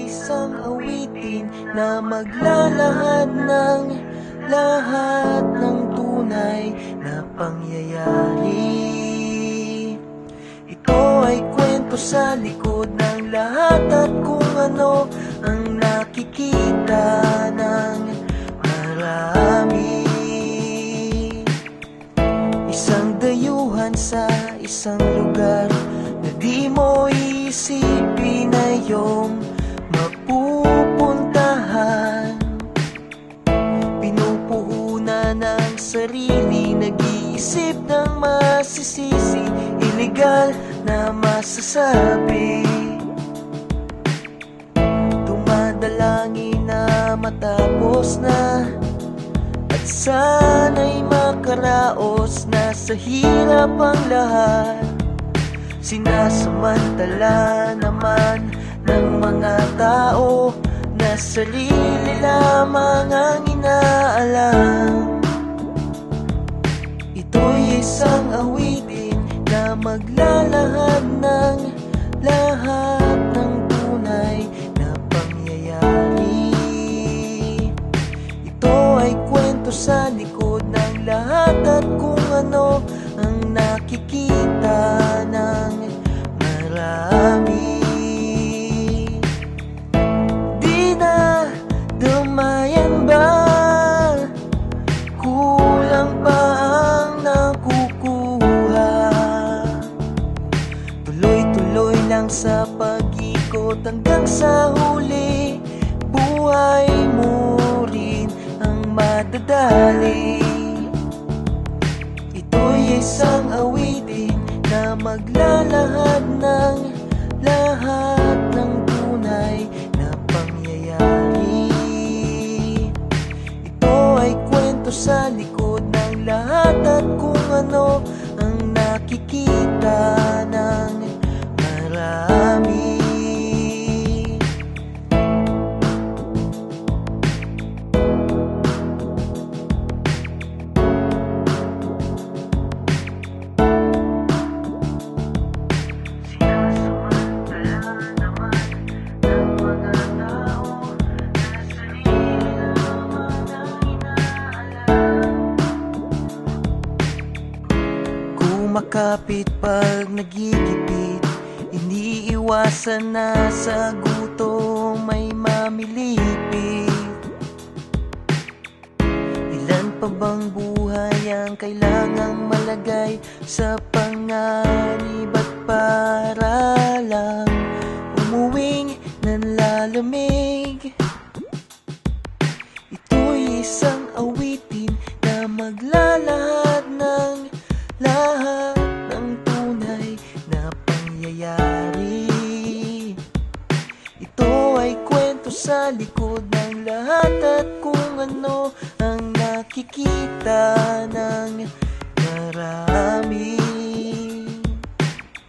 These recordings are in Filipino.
isang awitin na maglalahad ng lahat ng tunay na pangyayari. Ito ay kwento sa likod ng lahat at kung ano ang nakikita ng marami. Isang dayuhan sa isang lugar na di mo iisipin na iyong mapupuntahan. Pinupuhunan ng sarili, nag-iisip ng masisisi, illegal na masasabi. Dumadalangin na matapos na at sana'y makaraos na sa hirap ang lahat. Sinasamantala naman ng mga tao na sarili lamang ang inaalam. Ito'y isang awitin na maglalahad ng lahat ng tunay na pangyayari. Ito ay kwento sa likod ng lahat at kung ano ang nakikita ng marami. Di na damayan ba? Kulang pa ang nakukuha. Tuloy-tuloy lang sa pag-ikot hanggang sa huli, buhay mo rin ang madadali. Ito'y isang awitin na maglalahad ng lahat ng tunay na pangyayari. Ito ay kwento sa likod ng lahat at kung ano ang nakikita ng marami. Kumakapit pag nagigipit, iniiwasan na sa gutom may mamilipit. Ilan pa bang buhay ang kailangang malagay sa panganib at para lang umuwing nanlalamig? Ito'y isang awitin na maglalahad ng lahat ng tunay na pangyayari. Ito ay kwento sa likod ng lahat at kung ano ang nakikita ng marami.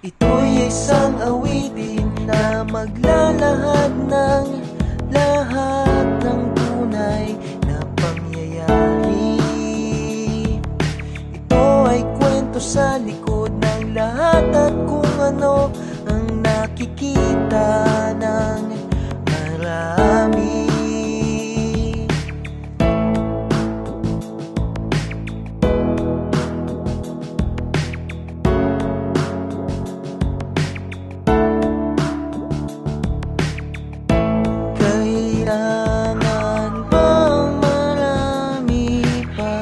Ito'y isang awitin na maglalahad ng lahat ng tunay na pangyayari. Sa likod ng lahat at kung ano ang nakikita ng marami. Kailangan bang marami pa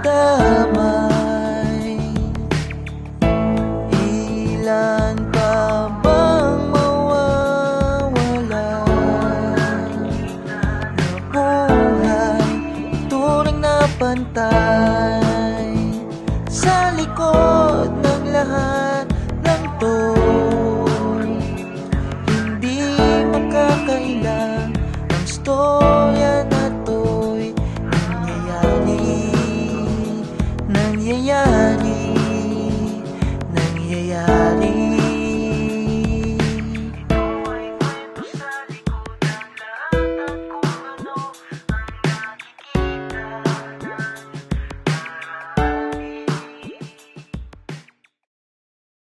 damay? Ilan pa bang mawawala na buhay turing na pantay sa likod ng lahat ng to? Hindi makakailang ang storya na to'y nangyayari, nangyayari, nangyayari.